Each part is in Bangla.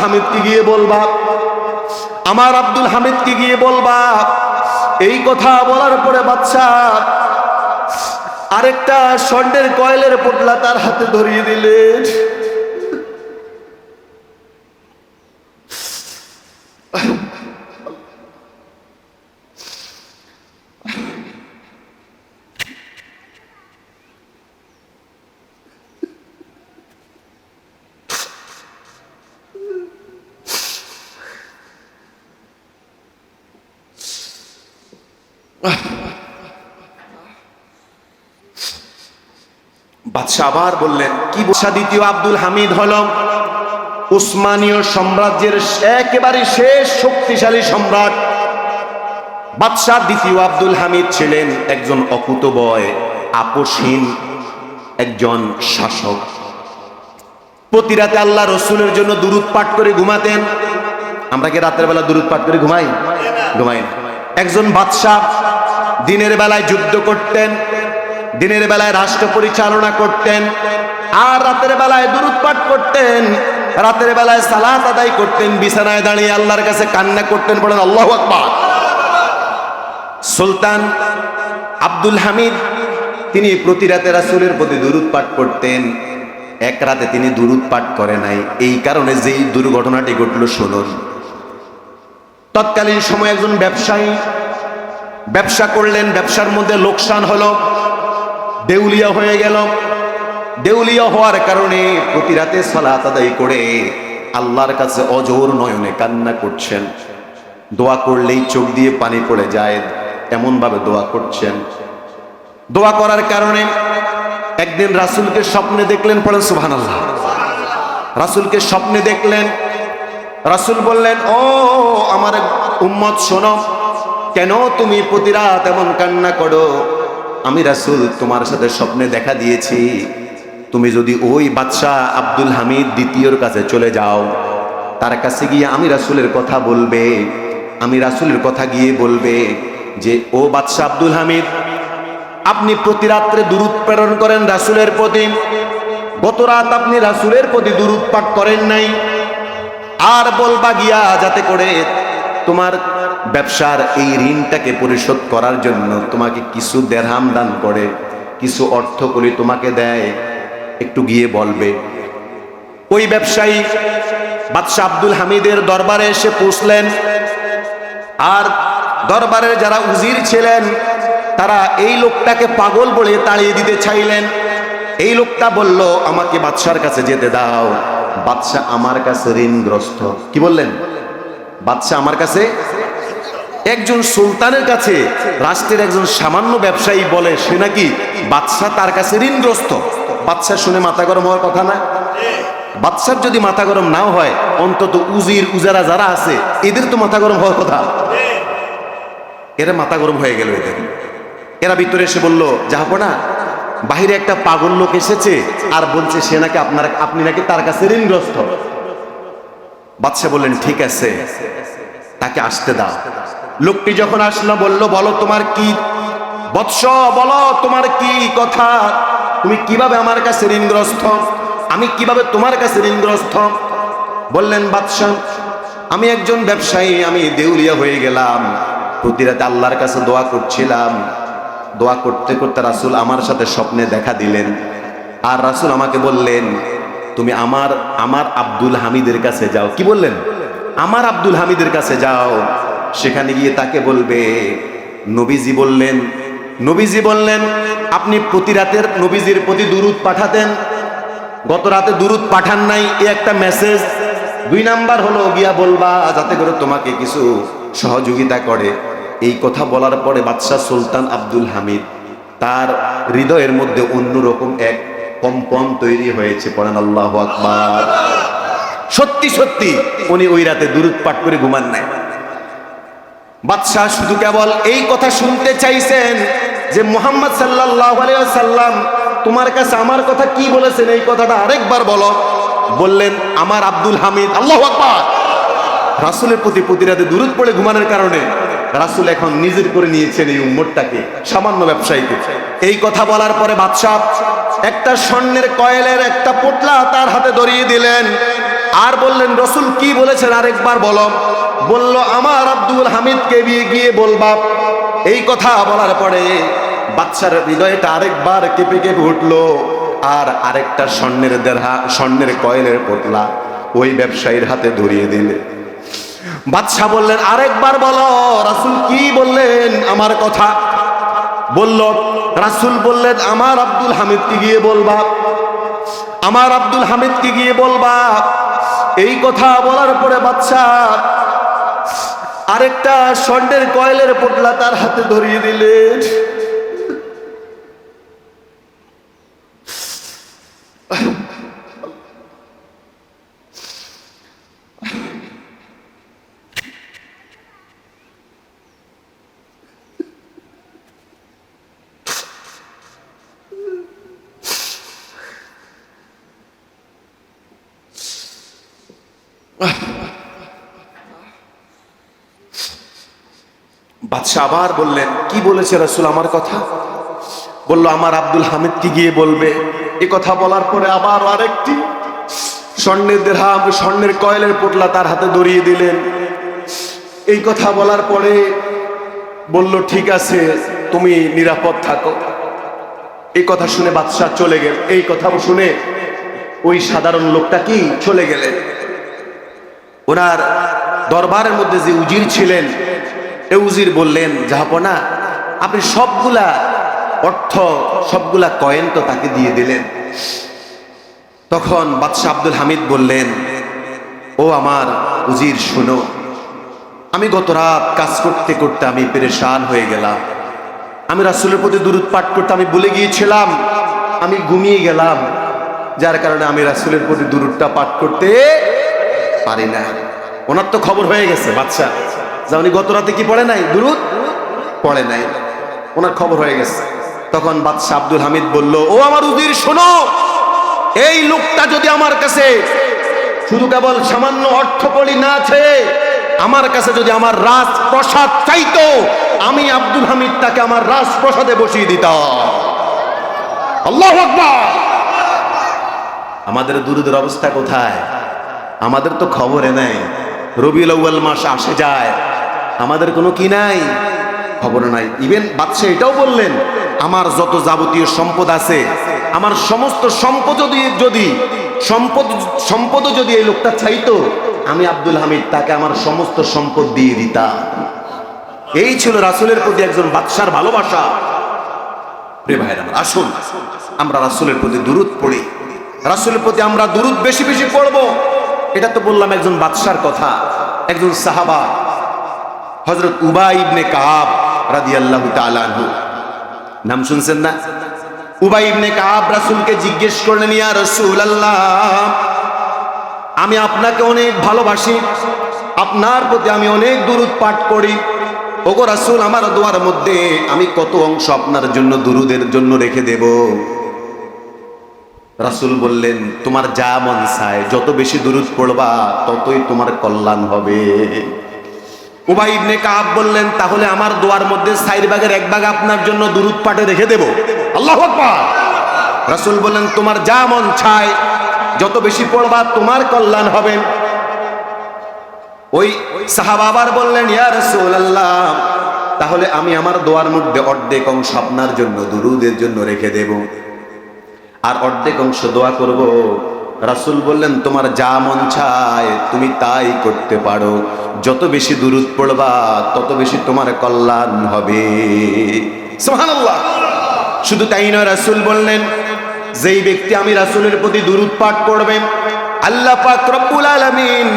হামিদকে গিয়ে বলবা, আমার আব্দুল হামিদকে গিয়ে বলবা। এই কথা বলার পরে বাদশা আরেকটা স্বর্ণের কয়েলের পোটলা তার হাতে ধরিয়ে দিলেন। বাদশা আবার বললেন, কি বাদশা? দ্বিতীয় আব্দুল হামিদ হল উসমানীয় সাম্রাজ্যের একেবারে শেষ শক্তিশালী সম্রাট। বাদশা দ্বিতীয় আব্দুল হামিদ ছিলেন একজন অকুতোভয়, আপোষহীন একজন শাসক। প্রতি রাতে আল্লাহ রসুলের জন্য দুরূদ পাঠ করে ঘুমাতেন। আমরা কি রাতের বেলা দুরূদ পাঠ করে ঘুমাই? ঘুমাই না। একজন বাদশা দিনের বেলায় যুদ্ধ করতেন, দিনের বেলায় রাষ্ট্র পরিচালনা করতেন, আর রাতের বেলায় দুরূদ পাঠ করতেন, রাতের বেলায় সালাত আদায় করতেন, বিছানায় দাঁড়িয়ে আল্লাহর কাছে কান্না করতেন। বলেন আল্লাহু আকবার। সুলতান আব্দুল হামিদ তিনি প্রতি রাতে রাসূলের প্রতি দুরূদ পাঠ করতেন। এক রাতে তিনি দুরূদ পাঠ করে নাই, এই কারণে যেই দুর্ঘটনাটি ঘটল শুনুন। তৎকালীন সময় একজন ব্যবসায়ী ব্যবসা করলেন, ব্যবসার মধ্যে লোকসান হলো, দেউলিয়া হয়ে গেল। দেউলিয়া হওয়ার কারণে প্রতি রাতে সালাত আদায় করে আল্লাহর কাছে অজোর নয়নে কান্না করছেন। দোয়া করলেই চোখ দিয়ে পানি পড়ে যায়, এমন ভাবে দোয়া করছেন। দোয়া করার কারণে একদিন রাসূলকে স্বপ্নে দেখলেন। পড়েন সুবহানাল্লাহ। রাসূলকে স্বপ্নে দেখলেন। রাসূল বললেন, ও আমার উম্মত শোনো, কেন তুমি প্রতি রাত এমন কান্না করো? আমি রাসূল তোমার সাথে স্বপ্নে দেখা দিয়েছি, তুমি যদি ওই বাদশা আব্দুল হামিদ দ্বিতীয়র কাছে চলে যাও, তার কাছে গিয়ে আমি রাসূলের কথা বলবে, আমি রাসূলের কথা গিয়ে বলবে যে ও বাদশা আব্দুল হামিদ, আপনি প্রতি রাত্রে দুরূদ প্রেরণ করেন রাসূলের প্রতি, গত রাত আপনি রাসূলের প্রতি দুরূদ পাঠ করেন নাই। আর বলবা গিয়া যাতে করে তোমার ব্যবসার এই ঋণটাকে পরিশোধ করার জন্য তোমাকে কিছু দেরহাম দান করে, কিছু অর্থ করি তোমাকে দেয়, একটু গিয়ে বলবে। ওই ব্যবসায়ী বাদশা আব্দুল হামিদের দরবারে এসে পৌঁছলেন। আর দরবারের যারা উজির ছিলেন তারা এই লোকটাকে পাগল বলে তাড়িয়ে দিতে চাইলেন। এই লোকটা বলল, আমাকে বাদশার কাছে যেতে দাও, বাদশা আমার কাছে ঋণগ্রস্ত। কি বললেন? বাদশা আমার কাছে, একজন সুলতানের কাছে রাষ্ট্রের একজন সামান্য ব্যবসায়ী বলে সে নাকি বাদশা তার কাছে ঋণগ্রস্ত। বাদশা শুনে মাথা গরম হওয়ার কথা না? বাদশার যদি মাথা গরম নাও হয়, অন্তত উজির উজারা যারা আছে এদের তো মাথা গরম হওয়ার কথা। এরা মাথা গরম হয়ে গেল। এরা ভিতরে এসে বলল, জাহাপনা, বাহিরে একটা পাগল লোক এসেছে আর বলছে সে নাকি আপনি নাকি তার কাছে ঋণগ্রস্ত। বাদশা বললেন, ঠিক আছে, তাকে আসতে দাও। লোকটি যখন আসলো বলল, বলো তোমার কি বৎস, বলো তোমার কি কথা, তুমি কিভাবে আমার কাছে ঋণগ্রস্ত, আমি কিভাবে তোমার কাছে ঋণগ্রস্ত? বললেন, বাদশা, আমি একজন ব্যবসায়ী, আমি দেউলিয়া হয়ে গেলাম, প্রতি রাতে আল্লাহর কাছে দোয়া করছিলাম, দোয়া করতে করতে রাসূল আমার সাথে স্বপ্নে দেখা দিলেন। আর রাসূল আমাকে বললেন, তুমি আমার আব্দুল হামিদের কাছে যাও। কি বললেন? আমার আব্দুল হামিদের কাছে যাও, সেখানে গিয়ে তাকে বলবে। নবীজি বললেন আপনি প্রতি রাতের নবীজির প্রতি দুরূদ পাঠাতেন, গত রাতে দুরূদ পাঠান নাই, এই একটা মেসেজ। 2 নাম্বার হলো গিয়া বলবা যাতে করে তোমাকে কিছু সহযোগিতা করে। এই কথা বলার পরে বাদশা সুলতান আব্দুল হামিদ তার হৃদয়ের মধ্যে অন্যরকম এক কম্পন তৈরি হয়েছে। পড়েন আল্লাহু আকবার। সত্যি সত্যি উনি ওই রাতে দুরূদ পাঠ করে ঘুমান নাই। বাদশা শুধু কেবল এই কথা শুনতে চাইছেন যে মুহাম্মদ সাল্লাল্লাহু আলাইহি ওয়াসাল্লাম তোমার কাছে আমার কথা কি বলেছেন, এই কথাটা আরেকবার বলো। বললেন, আমার আব্দুল হামিদ। আল্লাহু আকবার। রাসূলের প্রতি প্রতি রাতে দুরূদ পড়ে ঘুমানোর কারণে রাসূল এখন নিজের করে নিয়েছেন এই উম্মতটাকে, সামান্য ব্যবসায়ীকে। এই কথা বলার পরে বাদশা একটা স্বর্ণের কয়েলের একটা পোটলা তার হাতে ধরিয়ে দিলেন। আর বললেন রসুল কি বলেছেন আরেকবার বলো। বলল আমার আব্দুল হামিদকে গিয়ে বলবা। এই কথা বলার পরে বাচ্চার হৃদয়টা আরেকবার কেঁপে কেঁপে উঠলো। আর আরেকটা স্বর্ণের কয়েলের পোটলা ওই ব্যবসায়ীর হাতে ধরিয়ে দিলে। বাদশা বললেন আরেকবার বলো রাসূল কি বললেন আমার কথা। বলল রাসূল বললেন আমার আব্দুল হামিদকে গিয়ে বলবা, আমার আব্দুল হামিদকে গিয়ে বলবা। এই কথা বলার পরে বাদশা আরেকটা স্বর্ণের কয়েলের পোটলা তার হাতে ধরিয়ে দিলেন। বাদশাহ আবার বললেন কি বলেছে রাসূল আমার কথা। বলল আমার আব্দুল হামিদকে গিয়ে বলবে। এ কথা বলার পরে আবার আরেকটি স্বর্ণের কয়েলের পোটলা তার হাতে ধরিয়ে দিলেন। এই কথা বলার পরে বলল ঠিক আছে তুমি নিরাপদ থাকো। এই কথা শুনে বাদশাহ চলে গেল। এই কথা শুনে ওই সাধারণ লোকটা কি চলে গেলেন। ওনার দরবারের মধ্যে যে উজির ছিলেন এ উজির বললেন জাহাপনা আপনি সবগুলা অর্থ সবগুলা কয়েন তো তাকে দিয়ে দিলেন। তখন বাদশাহ আব্দুল হামিদ বললেন ও আমার উজির শোনো, আমি গত রাত কাজ করতে করতে আমি পেরেশান হয়ে গেলাম। আমি রাসূলের প্রতি দুরূদ পাঠ করতে আমি ভুলে গিয়েছিলাম, আমি ঘুমিয়ে গেলাম, যার কারণে আমি রাসূলের প্রতি দুরূদটা পাঠ করতে পারি না। ওনার তো খবর হয়ে গেছে বাদশা যে উনি গত রাতে কি পড়ে নাই, দুরূদ পড়ে নাই, ওনার খবর হয়ে গেছে। তখন বাদশা আব্দুল হামিদ বলল ও আমার উজির শোনো, এই লোকটা যদি আমার কাছে শুধু কেবল সামান্য অর্থকড়ি না আছে, আমার কাছে যদি আমার রাজপ্রসাদ চাইতো আমি আব্দুল হামিদ তাকে আমার রাজপ্রসাদে বসিয়ে দিতাম। আল্লাহু আকবার। আমাদের দুরূদের অবস্থা কোথায়? আমাদের তো খবরে নাই। রবিউল আউয়াল মাস আসে যায়, আমাদের কোনো কি নাই, খবর নাই। ইভেন বাদশা এটাও বললেন আমার যত যাবতীয় সম্পদ আছে, আমার সমস্ত সম্পদ যদি এই লোকটা চাইতো আমি আব্দুল হামিদ তাকে আমার সমস্ত সম্পদ দিয়ে দিতাম। এই ছিল রাসূলের প্রতি একজন বাদশার ভালোবাসা। প্রিয় ভাইরা আমার, আসুন আমরা রাসূলের প্রতি দুরূদ পড়ি, রাসূলের প্রতি আমরা দুরূদ বেশি বেশি পড়ব। এটা তো বললাম একজন বাদশার কথা। একজন সাহাবা হযরত উবাই ইবনে কাব রাদিয়াল্লাহু তাআলা আনহু, নাম শুনছেন না? উবাই ইবনে কাব রাসূলকে জিজ্ঞেস করলেন ইয়া রাসূলুল্লাহ আমি আপনাকে অনেক ভালোবাসি, আপনার প্রতি আমি অনেক দুরূদ পাঠ করি, ওগো রাসূল আমার দোয়ার মধ্যে আমি কত অংশ আপনার জন্য দুরূদের জন্য রেখে দেব? রাসূল বললেন তোমার যা মন চায় যত বেশি দুরূদ পড়বা ততই তোমার কল্যাণ হবে। উবাই ইবনে কাব বললেন তাহলে আমার দোয়ার মধ্যে 4 ভাগের 1 ভাগ আপনার জন্য দুরূদ পাঠে রেখে দেব। আল্লাহু আকবার। রাসূল বললেন তোমার যা মন চায় যত বেশি পড়বা তোমার কল্যাণ হবে। ওই সাহাবা আবার বললেন ইয়া রাসূলুল্লাহ তাহলে আমি আমার দোয়ার মধ্যে অর্ধেক অংশ আপনার জন্য দুরূদের জন্য রেখে দেব আর অর্ধেক অংশ দোয়া করব। রাসূল বললেন তোমার যা মন চায় তুমি তাই করতে পারো, যত বেশি দুরূদ পড়বা তত বেশি তোমার কল্যাণ হবে। সুবহানাল্লাহ। শুধু তাই নয়, রাসূল বললেন যেই ব্যক্তি আমি রাসূলের প্রতি দুরূদ পাঠ করবে আল্লাহ পাক রব্বুল আলামিন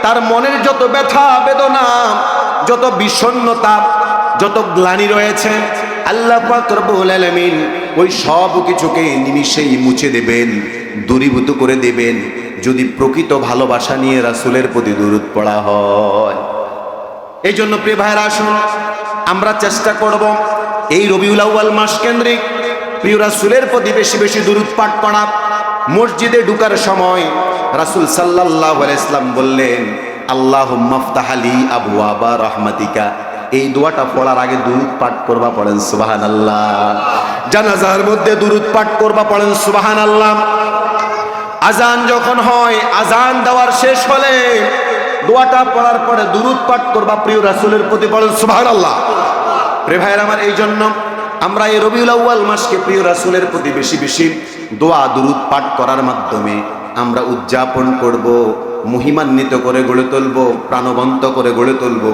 তার মনের যত ব্যথা বেদনা, যত বিষণ্ণতা, যত গ্লানি রয়েছে আল্লাহ পাক রব্বুল আলামিন ওই সব কিছুকে নিমিষেই মুছে দেবেন, দূরীভূত করে দেবেন, যদি প্রকৃত ভালোবাসা নিয়ে রাসূলের প্রতি দুরূদ পড়া হয়। এই জন্য প্রিয় ভাইরা আসুন আমরা চেষ্টা করব এই রবিউল আউয়াল মাস কেন্দ্রিক প্রিয় রাসূলের প্রতি বেশি বেশি দুরূদ পাঠ করা। মসজিদে ঢোকার সময় রাসূল সাল্লাল্লাহু আলাইহি ওয়াসাল্লাম বললেন আল্লাহুম্মা আফতাহ লি আবওয়াবা রাহমাতিকা, এই দোয়াটা পড়ার আগে দুরূদ পাঠ করবা, পড়েন সুবহানাল্লাহ। জানাজার মধ্যে দুরূদ পাঠ করবা, পড়েন সুবহানাল্লাহ। আজান যখন হয়, আজান দেওয়ার শেষ হলে দোয়াটা পড়ার পরে দুরূদ পাঠ করবা প্রিয় রাসূলের প্রতি, বলেন সুবহানাল্লাহ। প্রিয় ভাইয়ের আমার, এই জন্য আমরা এই রবিউল আউয়াল মাসকে প্রিয় রাসূলের প্রতি বেশি বেশি দোয়া দুরূদ পাঠ করার মাধ্যমে আমরা উদযাপন করব, মহিমান্বিত করে গড়ে তুলব, প্রাণবন্ত করে গড়ে তুলব।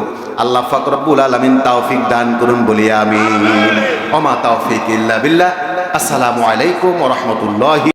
আল্লাহ পাক রব্বুল আলামিন তৌফিক দান করুন, বলি আমিন। ওয়া মা তৌফিক ইল্লা বিল্লাহ। আসসালামু আলাইকুম ওয়া রাহমাতুল্লাহি।